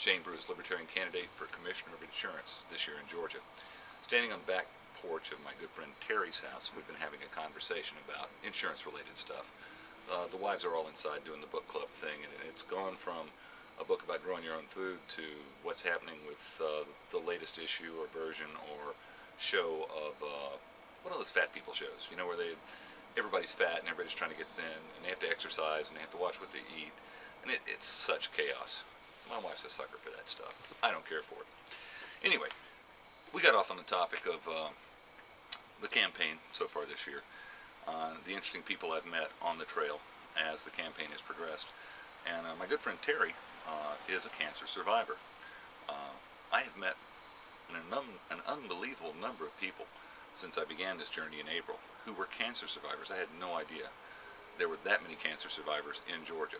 Shane Bruce, Libertarian Candidate for Commissioner of Insurance this year in Georgia. Standing on the back porch of my good friend Terry's house, we've been having a conversation about insurance-related stuff. The wives are all inside doing the book club thing, and it's gone from a book about growing your own food to what's happening with the latest issue or version or show of one of those fat people shows, you know, where everybody's fat and everybody's trying to get thin, and they have to exercise and they have to watch what they eat, and it's such chaos. My wife's a sucker for that stuff. I don't care for it. Anyway, we got off on the topic of the campaign so far this year, the interesting people I've met on the trail as the campaign has progressed, and my good friend Terry is a cancer survivor. I have met an unbelievable number of people since I began this journey in April who were cancer survivors. I had no idea there were that many cancer survivors in Georgia.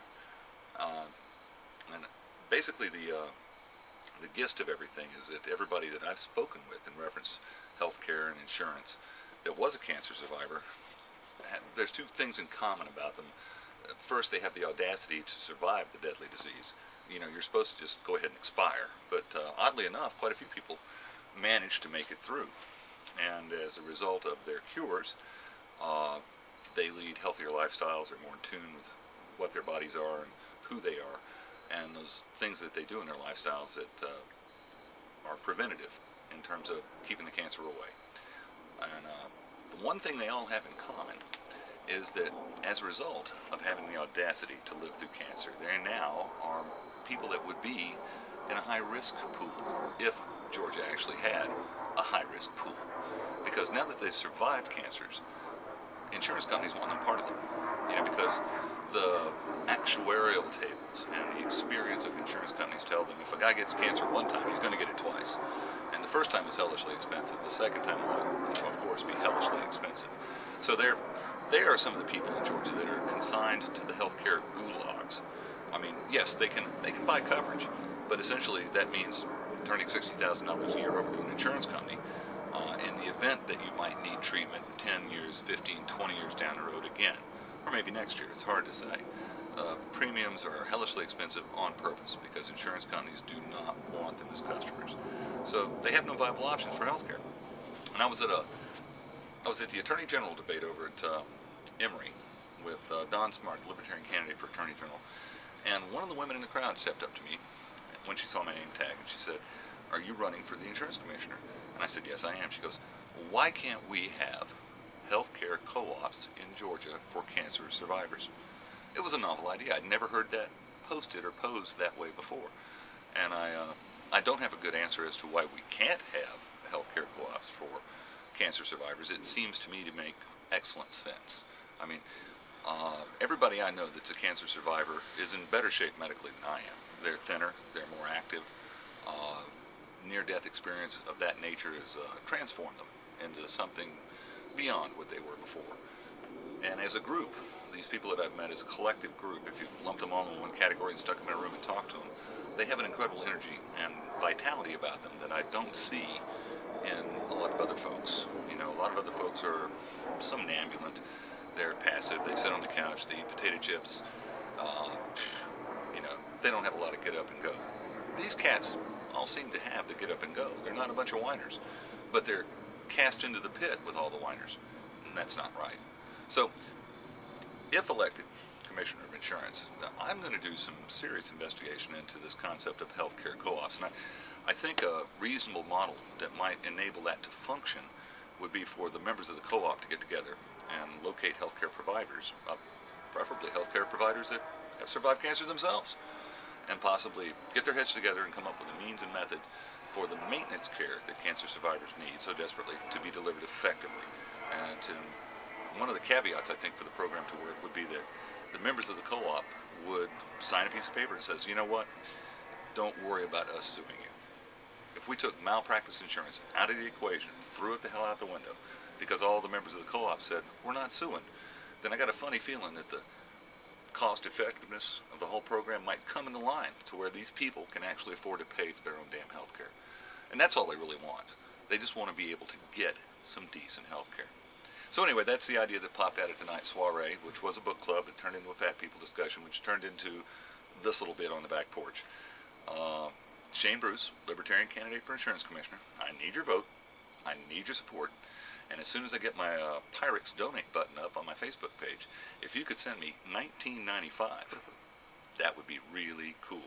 And basically the gist of everything is that everybody that I've spoken with in reference healthcare and insurance that was a cancer survivor, there's two things in common about them. First, they have the audacity to survive the deadly disease. You know, you're supposed to just go ahead and expire, but oddly enough, quite a few people managed to make it through. And as a result of their cures, they lead healthier lifestyles, they're more in tune with what their bodies are and who they are, and those things that they do in their lifestyles that are preventative in terms of keeping the cancer away. And the one thing they all have in common is that as a result of having the audacity to live through cancer, they now are people that would be in a high-risk pool if Georgia actually had a high-risk pool. Because now that they've survived cancers, insurance companies want no part of them. You know, because the actuarial tables and the experience of insurance companies tell them if a guy gets cancer one time, he's going to get it twice. And the first time is hellishly expensive. The second time will, of course, be hellishly expensive. So they are some of the people in Georgia that are consigned to the healthcare gulags. I mean, yes, they can buy coverage, but essentially that means turning $60,000 a year over to an insurance company in the event that you might need treatment 10 years, 15, 20 years down the road again, or maybe next year. It's hard to say. Premiums are hellishly expensive on purpose because insurance companies do not want them as customers. So they have no viable options for healthcare. And I was at the Attorney General debate over at Emory with Don Smart, Libertarian Candidate for Attorney General, and one of the women in the crowd stepped up to me when she saw my name tag, and she said, "Are you running for the insurance commissioner?" And I said, "Yes, I am." She goes, "Why can't we have healthcare co-ops in Georgia for cancer survivors?" It was a novel idea. I'd never heard that posted or posed that way before, and I don't have a good answer as to why we can't have healthcare co-ops for cancer survivors. It seems to me to make excellent sense. I mean, everybody I know that's a cancer survivor is in better shape medically than I am. They're thinner, they're more active. Near-death experience of that nature has transformed them into something beyond what they were before. And as a group, these people that I've met as a collective group, if you lumped them all in one category and stuck them in a room and talked to them, they have an incredible energy and vitality about them that I don't see in a lot of other folks. You know, a lot of other folks are somnambulant, they're passive, they sit on the couch, they eat potato chips, you know, they don't have a lot of get up and go. These cats all seem to have the get up and go. They're not a bunch of whiners, but they're cast into the pit with all the whiners, and that's not right. So, if elected Commissioner of Insurance, I'm going to do some serious investigation into this concept of healthcare co-ops, and I think a reasonable model that might enable that to function would be for the members of the co-op to get together and locate healthcare providers, preferably healthcare providers that have survived cancer themselves, and possibly get their heads together and come up with a means and method for the maintenance care that cancer survivors need so desperately to be delivered effectively. And one of the caveats, I think, for the program to work would be that the members of the co-op would sign a piece of paper that says, you know what, don't worry about us suing you. If we took malpractice insurance out of the equation, threw it the hell out the window, because all the members of the co-op said, we're not suing, then I got a funny feeling that the cost effectiveness of the whole program might come into line to where these people can actually afford to pay for their own damn health care. And that's all they really want. They just want to be able to get some decent health care. So anyway, that's the idea that popped out at tonight's soiree, which was a book club. It turned into a fat people discussion, which turned into this little bit on the back porch. Shane Bruce, Libertarian Candidate for Insurance Commissioner. I need your vote. I need your support. And as soon as I get my Pyrex donate button up on my Facebook page, if you could send me $19.95, that would be really cool.